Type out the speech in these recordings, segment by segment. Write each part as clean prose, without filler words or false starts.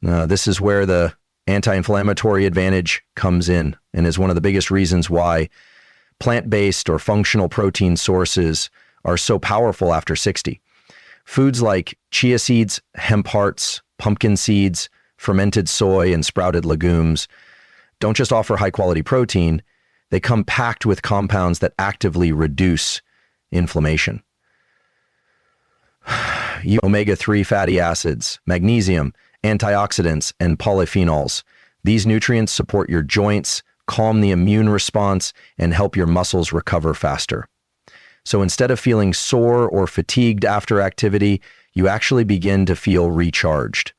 This is where the anti-inflammatory advantage comes in and is one of the biggest reasons why plant-based or functional protein sources are so powerful after 60. Foods like chia seeds, hemp hearts, pumpkin seeds, fermented soy, and sprouted legumes don't just offer high-quality protein, they come packed with compounds that actively reduce inflammation. Omega-3 fatty acids, magnesium, antioxidants, and polyphenols. These nutrients support your joints, calm the immune response, and help your muscles recover faster. So instead of feeling sore or fatigued after activity, you actually begin to feel recharged.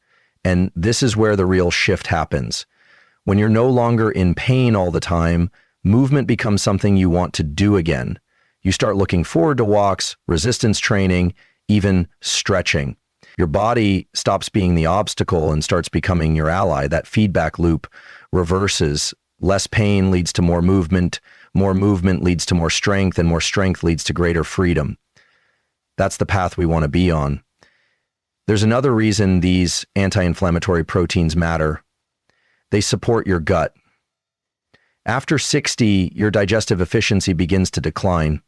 And this is where the real shift happens. When you're no longer in pain all the time, movement becomes something you want to do again. You start looking forward to walks, resistance training, even stretching. Your body stops being the obstacle and starts becoming your ally. That feedback loop reverses. Less pain leads to more movement leads to more strength, and more strength leads to greater freedom. That's the path we want to be on. There's another reason these anti-inflammatory proteins matter. They support your gut. After 60, your digestive efficiency begins to decline.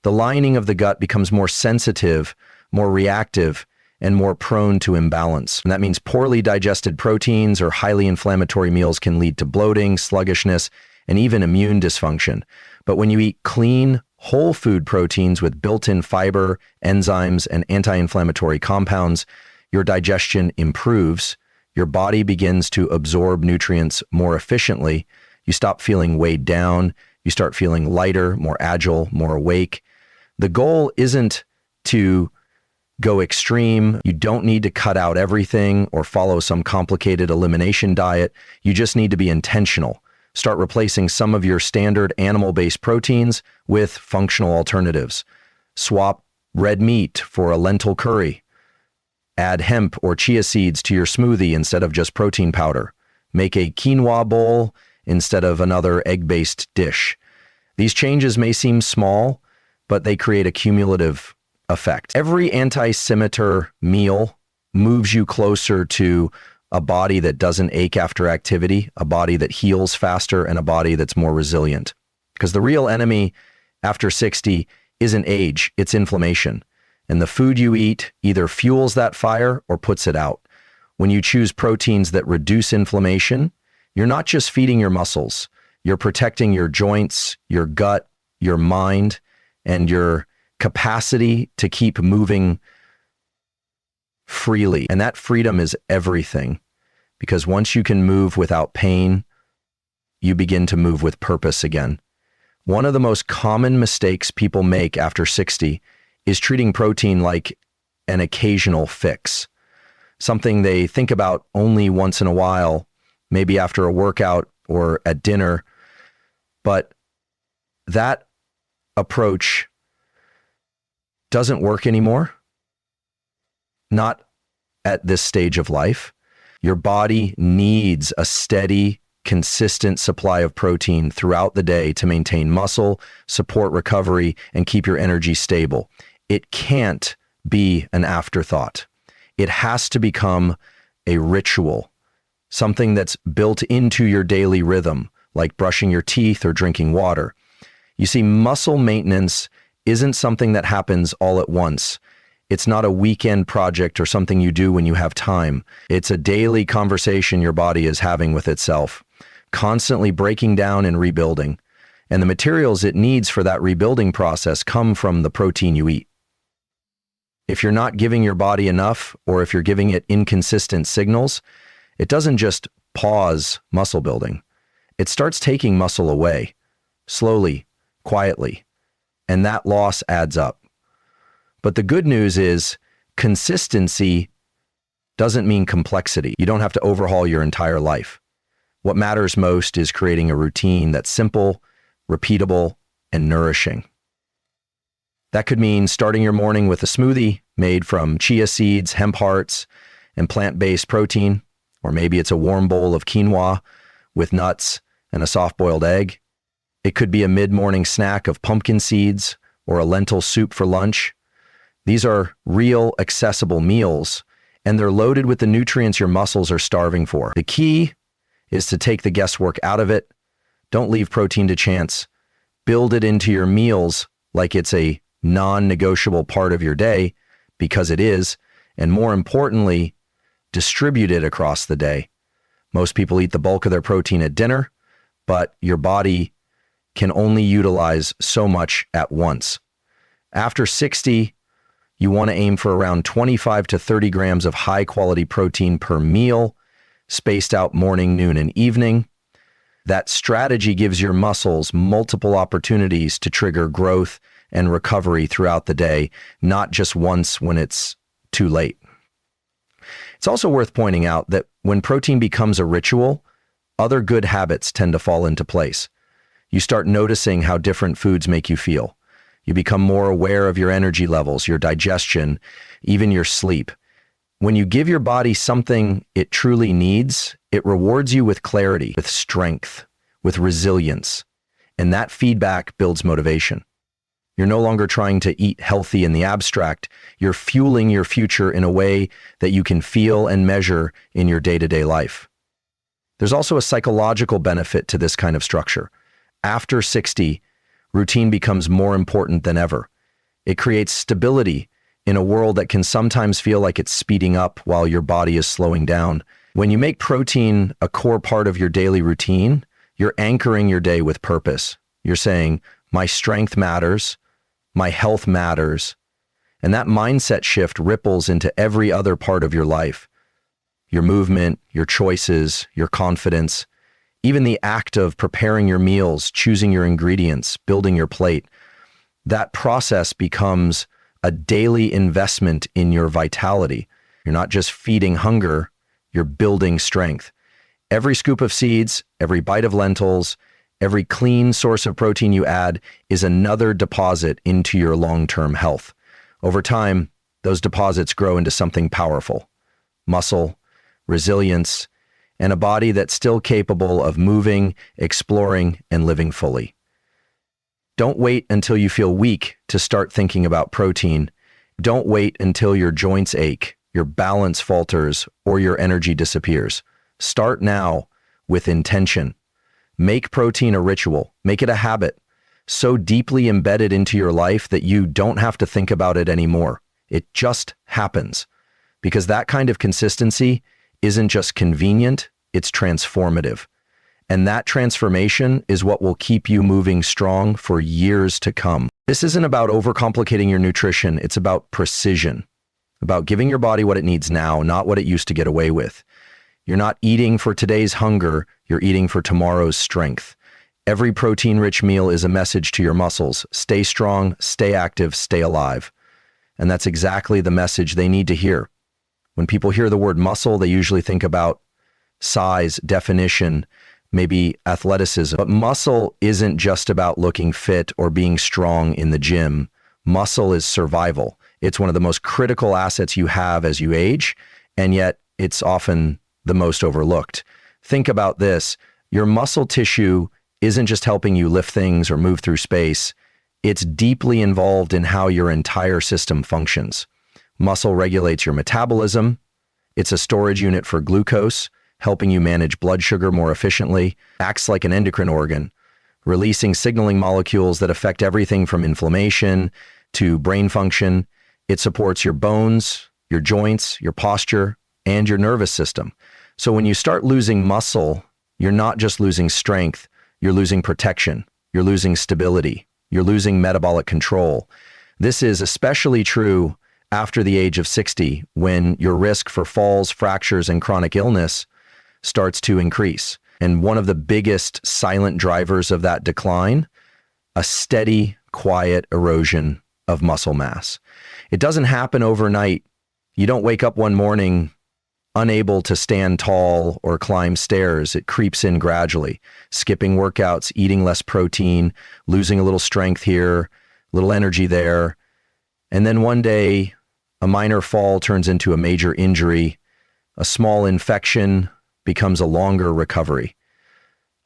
The lining of the gut becomes more sensitive, more reactive, and more prone to imbalance. And that means poorly digested proteins or highly inflammatory meals can lead to bloating, sluggishness, and even immune dysfunction. But when you eat clean, whole food proteins with built-in fiber, enzymes, and anti-inflammatory compounds, your digestion improves. Your body begins to absorb nutrients more efficiently. You stop feeling weighed down. You start feeling lighter, more agile, more awake. The goal isn't to go extreme. You don't need to cut out everything or follow some complicated elimination diet. You just need to be intentional. Start replacing some of your standard animal-based proteins with functional alternatives. Swap red meat for a lentil curry. Add hemp or chia seeds to your smoothie instead of just protein powder. Make a quinoa bowl instead of another egg-based dish. These changes may seem small, but they create a cumulative effect. Every anti-scimitar meal moves you closer to a body that doesn't ache after activity, a body that heals faster, and a body that's more resilient. Because the real enemy after 60 isn't age, it's inflammation. And the food you eat either fuels that fire or puts it out. When you choose proteins that reduce inflammation, you're not just feeding your muscles, you're protecting your joints, your gut, your mind, and your capacity to keep moving freely. And that freedom is everything, because once you can move without pain, you begin to move with purpose again. One of the most common mistakes people make after 60 is treating protein like an occasional fix, something they think about only once in a while, maybe after a workout or at dinner. But that approach doesn't work anymore. Not at this stage of life. Your body needs a steady, consistent supply of protein throughout the day to maintain muscle, support recovery, and keep your energy stable. It can't be an afterthought. It has to become a ritual, something that's built into your daily rhythm, like brushing your teeth or drinking water. You see, muscle maintenance isn't something that happens all at once. It's not a weekend project or something you do when you have time. It's a daily conversation your body is having with itself, constantly breaking down and rebuilding. And the materials it needs for that rebuilding process come from the protein you eat. If you're not giving your body enough, or if you're giving it inconsistent signals, it doesn't just pause muscle building. It starts taking muscle away, slowly, quietly, and that loss adds up. But the good news is consistency doesn't mean complexity. You don't have to overhaul your entire life. What matters most is creating a routine that's simple, repeatable, and nourishing. That could mean starting your morning with a smoothie made from chia seeds, hemp hearts, and plant-based protein, or maybe it's a warm bowl of quinoa with nuts and a soft-boiled egg. It could be a mid-morning snack of pumpkin seeds or a lentil soup for lunch. These are real, accessible meals, and they're loaded with the nutrients your muscles are starving for. The key is to take the guesswork out of it. Don't leave protein to chance. Build it into your meals like it's a non-negotiable part of your day, because it is, and more importantly, distribute it across the day. Most people eat the bulk of their protein at dinner, but your body can only utilize so much at once. After 60, you want to aim for around 25 to 30 grams of high-quality protein per meal, spaced out morning, noon, and evening. That strategy gives your muscles multiple opportunities to trigger growth and recovery throughout the day, not just once when it's too late. It's also worth pointing out that when protein becomes a ritual, other good habits tend to fall into place. You start noticing how different foods make you feel. You become more aware of your energy levels, your digestion, even your sleep. When you give your body something it truly needs, it rewards you with clarity, with strength, with resilience, and that feedback builds motivation. You're no longer trying to eat healthy in the abstract. You're fueling your future in a way that you can feel and measure in your day-to-day life. There's also a psychological benefit to this kind of structure. After 60, routine becomes more important than ever. It creates stability in a world that can sometimes feel like it's speeding up while your body is slowing down. When you make protein a core part of your daily routine, you're anchoring your day with purpose. You're saying, my strength matters, my health matters, and that mindset shift ripples into every other part of your life. Your movement, your choices, your confidence, even the act of preparing your meals, choosing your ingredients, building your plate. That process becomes a daily investment in your vitality. You're not just feeding hunger, you're building strength. Every scoop of seeds, every bite of lentils, every clean source of protein you add is another deposit into your long-term health. Over time, those deposits grow into something powerful: muscle, resilience, and a body that's still capable of moving, exploring, and living fully. Don't wait until you feel weak to start thinking about protein. Don't wait until your joints ache, your balance falters, or your energy disappears. Start now with intention. Make protein a ritual. Make it a habit, so deeply embedded into your life that you don't have to think about it anymore. It just happens. Because that kind of consistency isn't just convenient, it's transformative. And that transformation is what will keep you moving strong for years to come. This isn't about overcomplicating your nutrition. It's about precision, about giving your body what it needs now, not what it used to get away with. You're not eating for today's hunger, you're eating for tomorrow's strength. Every protein-rich meal is a message to your muscles. Stay strong, stay active, stay alive. And that's exactly the message they need to hear. When people hear the word muscle, they usually think about size, definition, maybe athleticism. But muscle isn't just about looking fit or being strong in the gym. Muscle is survival. It's one of the most critical assets you have as you age, and yet it's often the most overlooked. Think about this. Your muscle tissue isn't just helping you lift things or move through space. It's deeply involved in how your entire system functions. Muscle regulates your metabolism. It's a storage unit for glucose, helping you manage blood sugar more efficiently. Acts like an endocrine organ, releasing signaling molecules that affect everything from inflammation to brain function. It supports your bones, your joints, your posture, and your nervous system. So when you start losing muscle, you're not just losing strength, you're losing protection, you're losing stability, you're losing metabolic control. This is especially true after the age of 60, when your risk for falls, fractures, and chronic illness starts to increase. And one of the biggest silent drivers of that decline, a steady, quiet erosion of muscle mass. It doesn't happen overnight. You don't wake up one morning unable to stand tall or climb stairs. It creeps in gradually. Skipping workouts, eating less protein, losing a little strength here, a little energy there. And then one day, a minor fall turns into a major injury. A small infection becomes a longer recovery.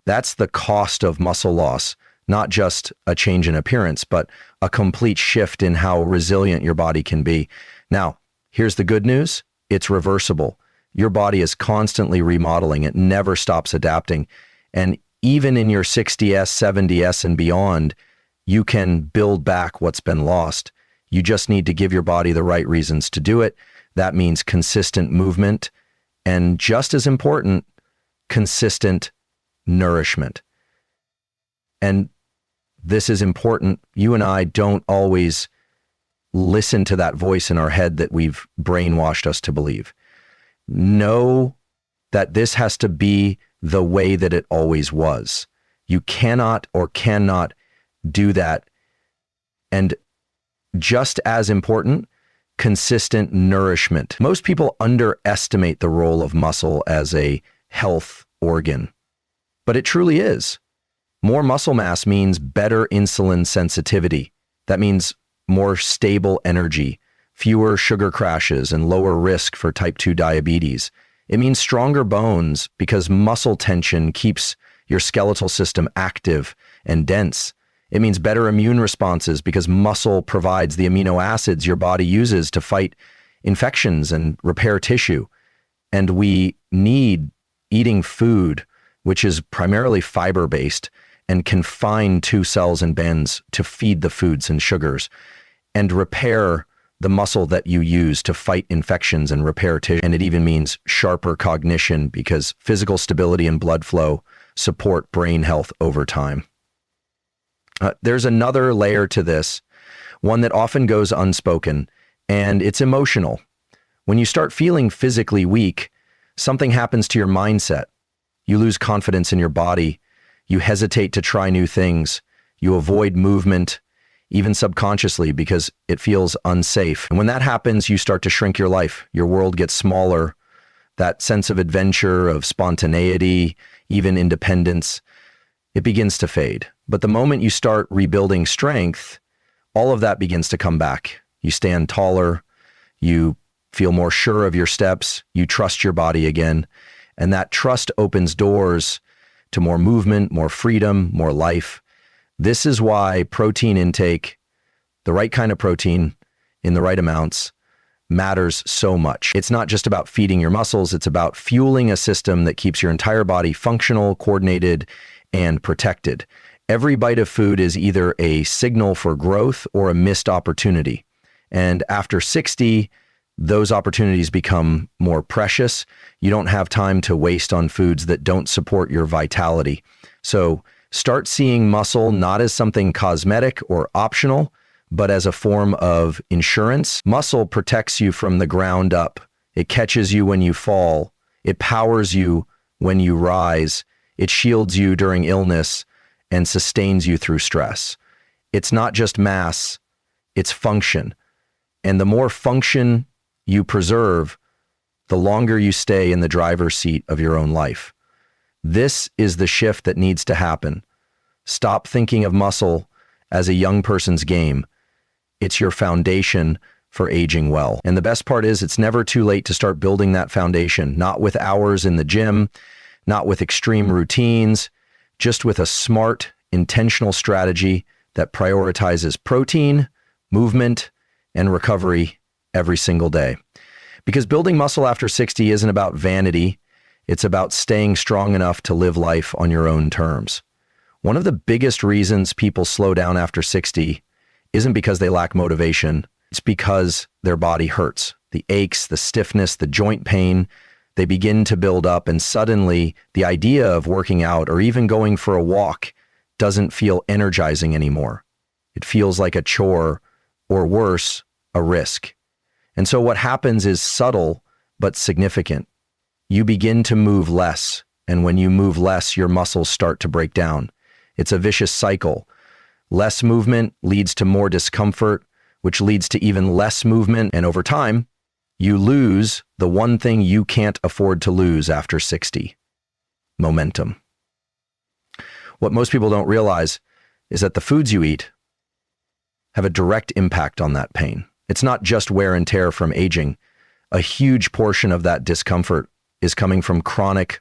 That's the cost of muscle loss, not just a change in appearance, but a complete shift in how resilient your body can be. Now, here's the good news. it's reversible. Your body is constantly remodeling. It never stops adapting. And even in your 60s, 70s, and beyond, you can build back what's been lost. You just need to give your body the right reasons to do it. That means consistent movement and, just as important, consistent nourishment. And this is important. You and I don't always listen to that voice in our head that we've brainwashed us to believe. Know that this has to be the way that it always was. You cannot or cannot do that. And just as important, consistent nourishment. Most people underestimate the role of muscle as a health organ, but it truly is. More muscle mass means better insulin sensitivity. That means more stable energy, fewer sugar crashes, and lower risk for type 2 diabetes. It means stronger bones because muscle tension keeps your skeletal system active and dense. It means better immune responses because muscle provides the amino acids your body uses to fight infections and repair tissue. And we need eating food, which is primarily fiber-based and confined to cells and bands to feed the foods and sugars and repair the muscle that you use to fight infections and repair tissue. And it even means sharper cognition because physical stability and blood flow support brain health over time. There's another layer to this, one that often goes unspoken, and it's emotional. When you start feeling physically weak, something happens to your mindset. You lose confidence in your body. You hesitate to try new things. You avoid movement, even subconsciously, because it feels unsafe. And when that happens, you start to shrink your life. Your world gets smaller. That sense of adventure, of spontaneity, even independence, it begins to fade. But the moment you start rebuilding strength, all of that begins to come back. You stand taller, you feel more sure of your steps, you trust your body again, and that trust opens doors to more movement, more freedom, more life. This is why protein intake, the right kind of protein in the right amounts, matters so much. It's not just about feeding your muscles, it's about fueling a system that keeps your entire body functional, coordinated, and protected. Every bite of food is either a signal for growth or a missed opportunity. And after 60, those opportunities become more precious. You don't have time to waste on foods that don't support your vitality. So start seeing muscle not as something cosmetic or optional, but as a form of insurance. Muscle protects you from the ground up. It catches you when you fall. It powers you when you rise. It shields you during illness and sustains you through stress. It's not just mass, it's function. And the more function you preserve, the longer you stay in the driver's seat of your own life. This is the shift that needs to happen. Stop thinking of muscle as a young person's game. It's your foundation for aging well. And the best part is it's never too late to start building that foundation, not with hours in the gym, not with extreme routines, just with a smart, intentional strategy that prioritizes protein, movement, and recovery every single day. Because building muscle after 60 isn't about vanity, it's about staying strong enough to live life on your own terms. One of the biggest reasons people slow down after 60 isn't because they lack motivation, it's because their body hurts. The aches, the stiffness, the joint pain, they begin to build up, and suddenly the idea of working out or even going for a walk doesn't feel energizing anymore. It feels like a chore, or worse, a risk. And so what happens is subtle but significant. You begin to move less, and when you move less, your muscles start to break down. It's a vicious cycle. Less movement leads to more discomfort, which leads to even less movement, and over time, you lose the one thing you can't afford to lose after 60, momentum. What most people don't realize is that the foods you eat have a direct impact on that pain. It's not just wear and tear from aging. A huge portion of that discomfort is coming from chronic,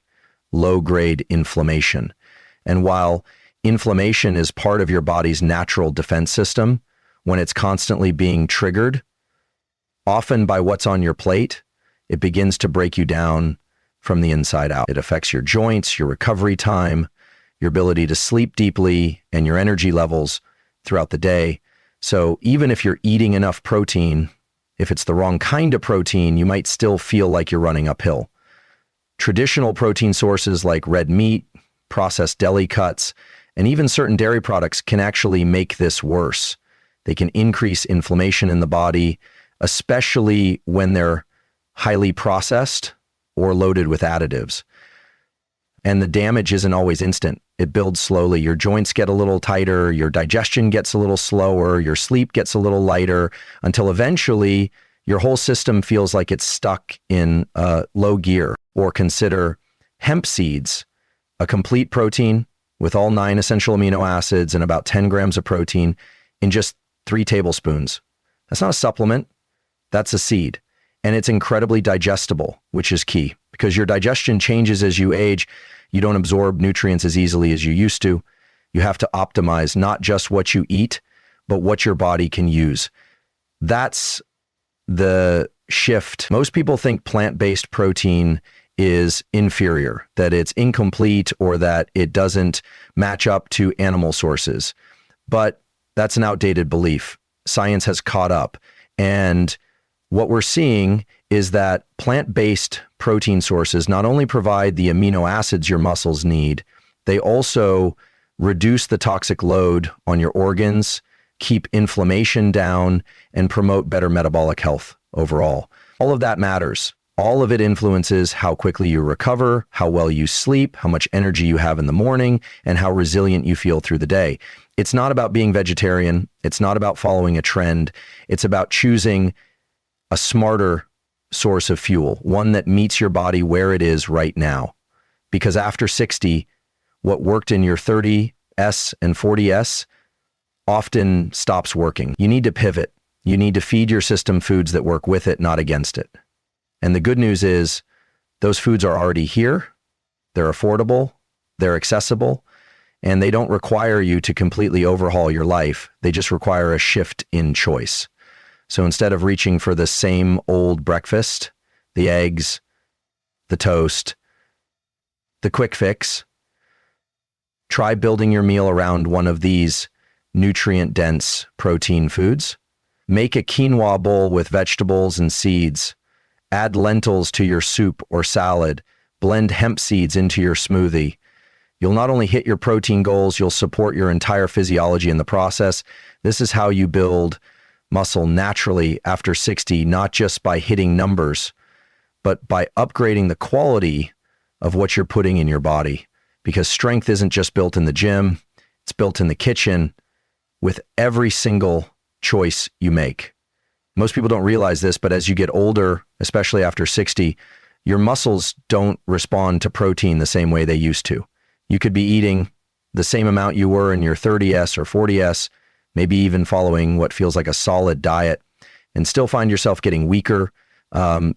low-grade inflammation. And while inflammation is part of your body's natural defense system, when it's constantly being triggered, often by what's on your plate, it begins to break you down from the inside out. It affects your joints, your recovery time, your ability to sleep deeply, and your energy levels throughout the day. So even if you're eating enough protein, if it's the wrong kind of protein, you might still feel like you're running uphill. Traditional protein sources like red meat, processed deli cuts, and even certain dairy products can actually make this worse. They can increase inflammation in the body, especially when they're highly processed or loaded with additives. And the damage isn't always instant. It builds slowly. Your joints get a little tighter, your digestion gets a little slower, your sleep gets a little lighter, until eventually your whole system feels like it's stuck in low gear. Or consider hemp seeds, a complete protein with all 9 essential amino acids and about 10 grams of protein in just 3 tablespoons. That's not a supplement, that's a seed. And it's incredibly digestible, which is key because your digestion changes as you age. You don't absorb nutrients as easily as you used to. You have to optimize not just what you eat, but what your body can use. That's the shift. Most people think plant-based protein is inferior, that it's incomplete, or that it doesn't match up to animal sources. But that's an outdated belief. Science has caught up. And what we're seeing is that plant-based protein sources not only provide the amino acids your muscles need, they also reduce the toxic load on your organs, keep inflammation down, and promote better metabolic health overall. All of that matters. All of it influences how quickly you recover, how well you sleep, how much energy you have in the morning, and how resilient you feel through the day. It's not about being vegetarian. It's not about following a trend. It's about choosing a smarter source of fuel, one that meets your body where it is right now. Because after 60, what worked in your 30S and 40S often stops working. You need to pivot. You need to feed your system foods that work with it, not against it. And the good news is those foods are already here. They're affordable, they're accessible, and they don't require you to completely overhaul your life. They just require a shift in choice. So instead of reaching for the same old breakfast, the eggs, the toast, the quick fix, try building your meal around one of these nutrient-dense protein foods. Make a quinoa bowl with vegetables and seeds. Add lentils to your soup or salad. Blend hemp seeds into your smoothie. You'll not only hit your protein goals, you'll support your entire physiology in the process. This is how you build muscle naturally after 60, not just by hitting numbers, but by upgrading the quality of what you're putting in your body. Because strength isn't just built in the gym, it's built in the kitchen with every single choice you make. Most people don't realize this, but as you get older, especially after 60, your muscles don't respond to protein the same way they used to. You could be eating the same amount you were in your 30S or 40S, maybe even following what feels like a solid diet, and still find yourself getting weaker,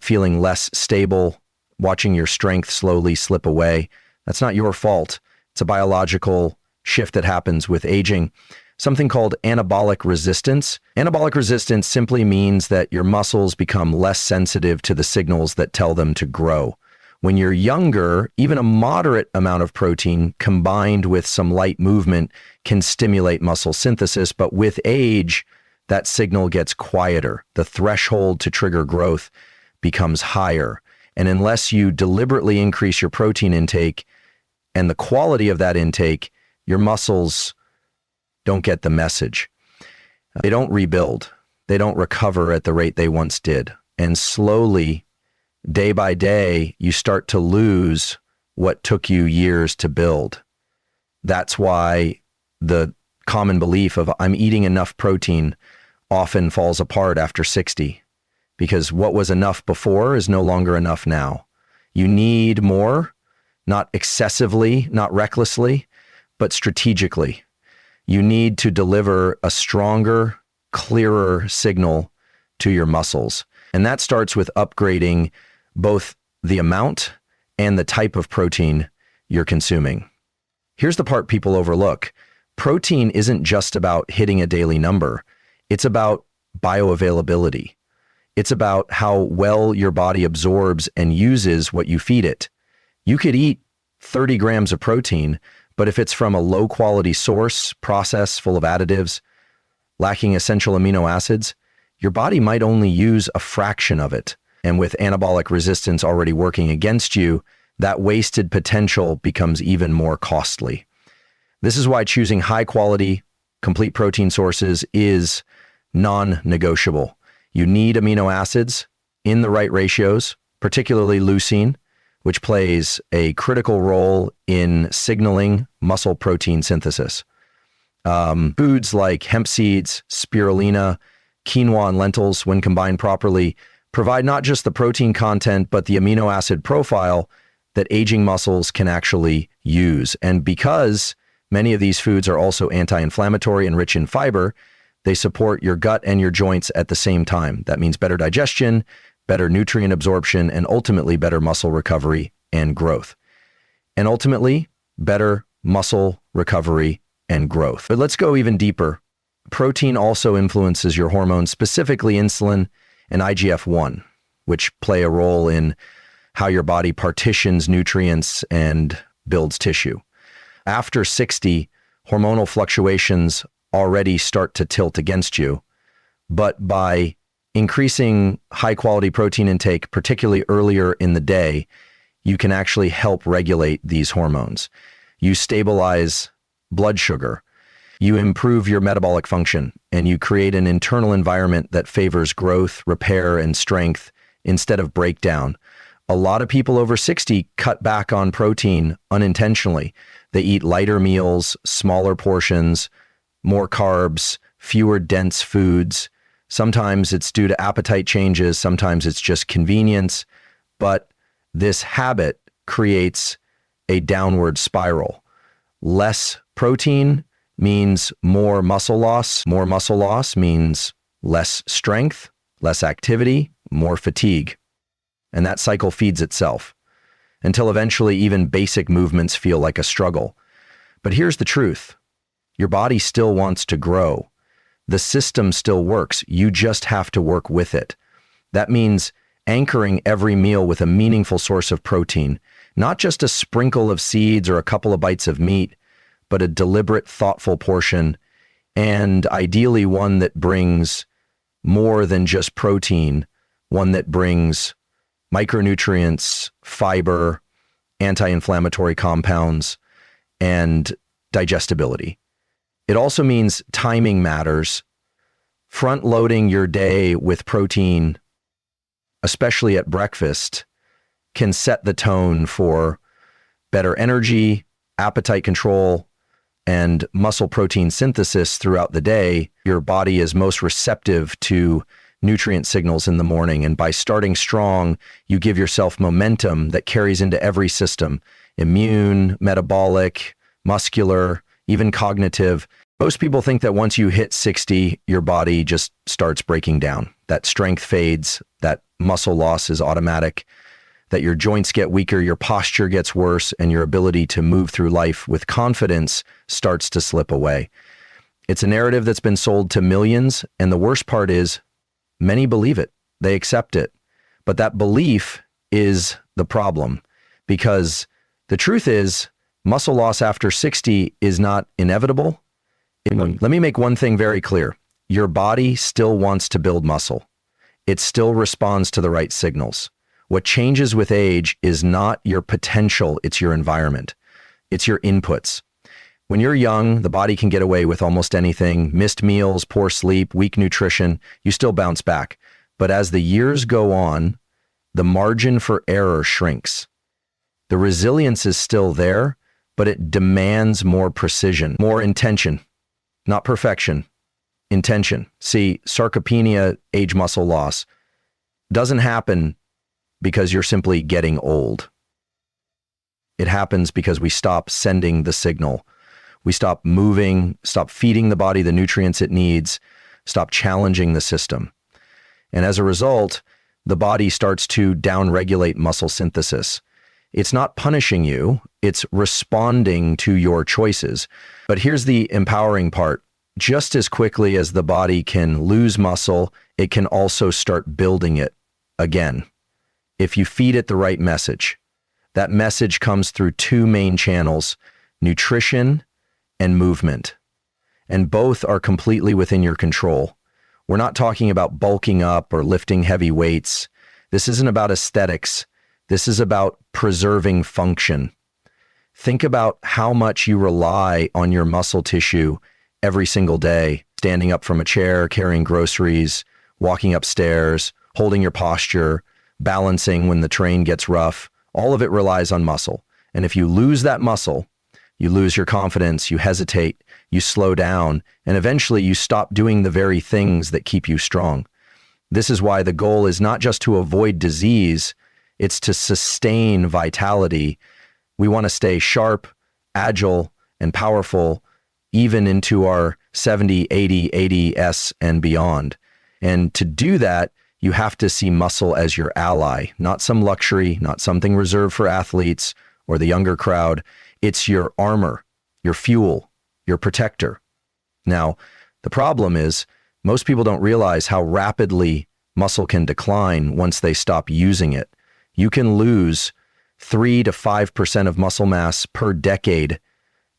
feeling less stable, watching your strength slowly slip away. That's not your fault. It's a biological shift that happens with aging. Something called anabolic resistance. Anabolic resistance simply means that your muscles become less sensitive to the signals that tell them to grow. When you're younger, even a moderate amount of protein combined with some light movement can stimulate muscle synthesis, but with age, that signal gets quieter. The threshold to trigger growth becomes higher. And unless you deliberately increase your protein intake and the quality of that intake, your muscles don't get the message. They don't rebuild. They don't recover at the rate they once did. And slowly, day by day, you start to lose what took you years to build. That's why the common belief of I'm eating enough protein often falls apart after 60, because what was enough before is no longer enough now. You need more, not excessively, not recklessly, but strategically. You need to deliver a stronger, clearer signal to your muscles. And that starts with upgrading both the amount and the type of protein you're consuming. Here's the part people overlook. Protein isn't just about hitting a daily number. It's about bioavailability. It's about how well your body absorbs and uses what you feed it. You could eat 30 grams of protein, but if it's from a low quality source, process full of additives, lacking essential amino acids, your body might only use a fraction of it. And with anabolic resistance already working against you, that wasted potential becomes even more costly. This is why choosing high quality, complete protein sources is non-negotiable. You need amino acids in the right ratios, particularly leucine, which plays a critical role in signaling muscle protein synthesis. Foods like hemp seeds, spirulina, quinoa, and lentils, when combined properly, provide not just the protein content, but the amino acid profile that aging muscles can actually use. And because many of these foods are also anti-inflammatory and rich in fiber, they support your gut and your joints at the same time. That means better digestion, better nutrient absorption, and ultimately better muscle recovery and growth. And ultimately, better muscle recovery and growth. But let's go even deeper. Protein also influences your hormones, specifically insulin and IGF-1, which play a role in how your body partitions nutrients and builds tissue. After 60, hormonal fluctuations already start to tilt against you, but by increasing high-quality protein intake, particularly earlier in the day, you can actually help regulate these hormones. You stabilize blood sugar, you improve your metabolic function, and you create an internal environment that favors growth, repair, and strength instead of breakdown. A lot of people over 60 cut back on protein unintentionally. They eat lighter meals, smaller portions, more carbs, fewer dense foods. Sometimes it's due to appetite changes, sometimes it's just convenience, but this habit creates a downward spiral. Less protein means more muscle loss. More muscle loss means less strength, less activity, more fatigue. And that cycle feeds itself until eventually even basic movements feel like a struggle. But here's the truth. Your body still wants to grow. The system still works. You just have to work with it. That means anchoring every meal with a meaningful source of protein, not just a sprinkle of seeds or a couple of bites of meat, but a deliberate, thoughtful portion, and ideally one that brings more than just protein, one that brings micronutrients, fiber, anti-inflammatory compounds, and digestibility. It also means timing matters. Front-loading your day with protein, especially at breakfast, can set the tone for better energy, appetite control, and muscle protein synthesis throughout the day. Your body is most receptive to nutrient signals in the morning. And by starting strong, you give yourself momentum that carries into every system: immune, metabolic, muscular, even cognitive. Most people think that once you hit 60, your body just starts breaking down, that strength fades, that muscle loss is automatic, that your joints get weaker, your posture gets worse, and your ability to move through life with confidence starts to slip away. It's a narrative that's been sold to millions, and the worst part is many believe it. They accept it. But that belief is the problem, because the truth is muscle loss after 60 is not inevitable. Let me make one thing very clear. Your body still wants to build muscle. It still responds to the right signals. What changes with age is not your potential, it's your environment. It's your inputs. When you're young, the body can get away with almost anything: missed meals, poor sleep, weak nutrition. You still bounce back. But as the years go on, the margin for error shrinks. The resilience is still there, but it demands more precision, more intention, not perfection, intention. See, sarcopenia, age muscle loss, doesn't happen because you're simply getting old. It happens because we stop sending the signal. We stop moving, stop feeding the body the nutrients it needs, stop challenging the system. And as a result, the body starts to downregulate muscle synthesis. It's not punishing you, it's responding to your choices. But here's the empowering part. just as quickly as the body can lose muscle, it can also start building it again if you feed it the right message. That message comes through two main channels: nutrition and movement. And both are completely within your control. We're not talking about bulking up or lifting heavy weights. This isn't about aesthetics. This is about preserving function. Think about how much you rely on your muscle tissue every single day, standing up from a chair, carrying groceries, walking upstairs, holding your posture, balancing when the terrain gets rough. All of it relies on muscle. And if you lose that muscle, you lose your confidence, you hesitate, you slow down, and eventually you stop doing the very things that keep you strong. This is why the goal is not just to avoid disease, it's to sustain vitality. We want to stay sharp, agile, and powerful even into our 70, 80, 80s and beyond. And to do that, you have to see muscle as your ally, not some luxury, not something reserved for athletes or the younger crowd. It's your armor, your fuel, your protector. Now, the problem is most people don't realize how rapidly muscle can decline once they stop using it. You can lose 3 to 5% of muscle mass per decade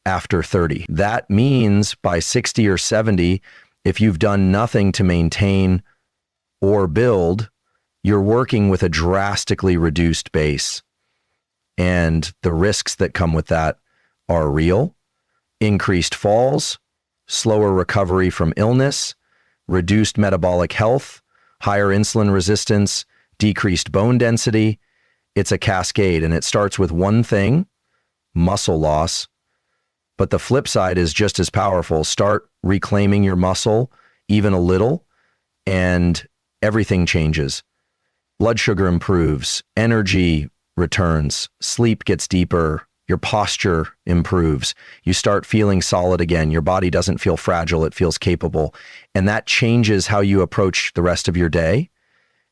after 30. That means by 60 or 70, if you've done nothing to maintain or build, you're working with a drastically reduced base. And the risks that come with that are real: increased falls, slower recovery from illness, reduced metabolic health, higher insulin resistance, decreased bone density. It's a cascade, and it starts with one thing: muscle loss. But the flip side is just as powerful. Start reclaiming your muscle even a little, and everything changes. Blood sugar improves, energy returns, sleep gets deeper, your posture improves. You start feeling solid again. Your body doesn't feel fragile, it feels capable. And that changes how you approach the rest of your day,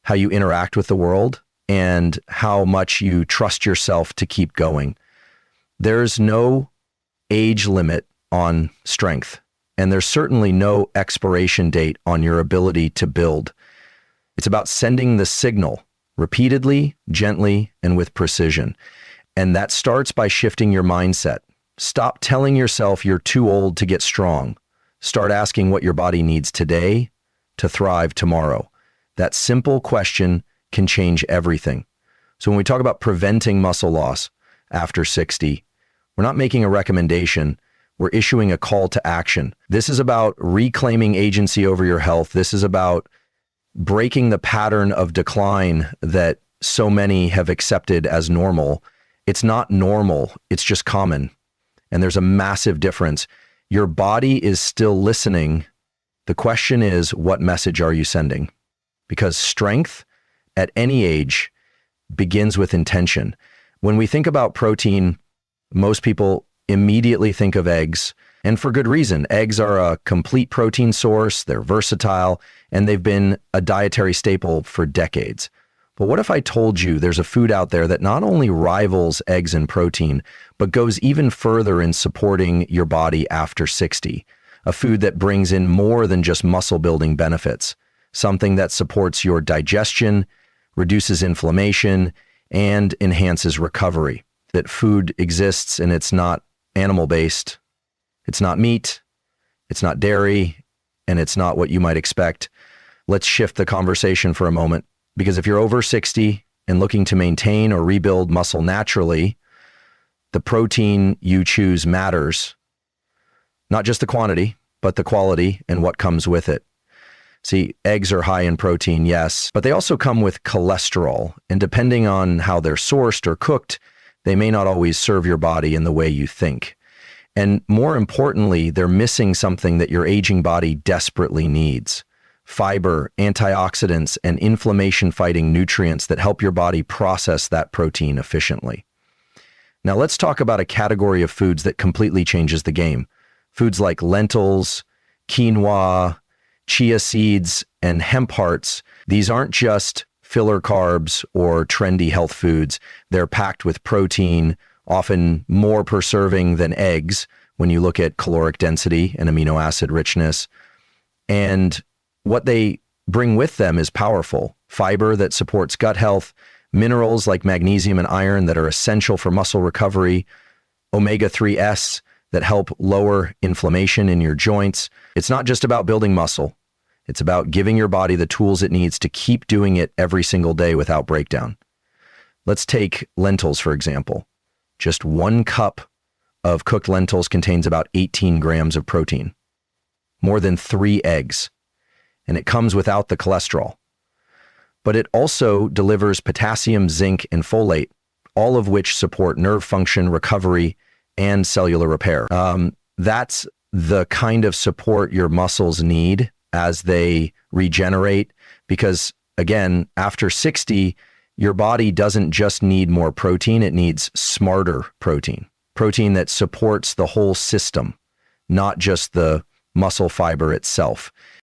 how you interact with the world, and how much you trust yourself to keep going. There's no age limit on strength, and there's certainly no expiration date on your ability to build. It's about sending the signal repeatedly, gently, and with precision. And that starts by shifting your mindset. Stop telling yourself you're too old to get strong. Start asking what your body needs today to thrive tomorrow. That simple question can change everything. So when we talk about preventing muscle loss after 60, we're not making a recommendation. We're issuing a call to action. This is about reclaiming agency over your health. This is about breaking the pattern of decline that so many have accepted as normal. It's not normal, it's just common. And there's a massive difference. Your body is still listening. The question is, what message are you sending? Because strength at any age begins with intention. When we think about protein, most people immediately think of eggs, and for good reason. Eggs are a complete protein source, they're versatile, and they've been a dietary staple for decades. But what if I told you there's a food out there that not only rivals eggs in protein, but goes even further in supporting your body after 60? A food that brings in more than just muscle building benefits, something that supports your digestion, reduces inflammation, and enhances recovery. That food exists and it's not animal-based, it's not meat, it's not dairy, and it's not what you might expect. Let's shift the conversation for a moment, because if you're over 60 and looking to maintain or rebuild muscle naturally, the protein you choose matters. Not just the quantity, but the quality and what comes with it. See, eggs are high in protein, yes, but they also come with cholesterol, and depending on how they're sourced or cooked, they may not always serve your body in the way you think. And more importantly, they're missing something that your aging body desperately needs: fiber, antioxidants, and inflammation-fighting nutrients that help your body process that protein efficiently. Now let's talk about a category of foods that completely changes the game. Foods like lentils, quinoa, chia seeds, and hemp hearts. These aren't just filler carbs or trendy health foods. They're packed with protein, often more per serving than eggs, when you look at caloric density and amino acid richness. And what they bring with them is powerful fiber that supports gut health, minerals like magnesium and iron that are essential for muscle recovery, omega-3s that help lower inflammation in your joints. It's not just about building muscle. It's about giving your body the tools it needs to keep doing it every single day without breakdown. Let's take lentils, for example. Just 1 cup of cooked lentils contains about 18 grams of protein, more than 3 eggs, and it comes without the cholesterol. But it also delivers potassium, zinc, and folate, all of which support nerve function, recovery, and cellular repair. That's the kind of support your muscles need as they regenerate, because again, after 60, your body doesn't just need more protein, it needs smarter protein. Protein that supports the whole system, not just the muscle fiber itself.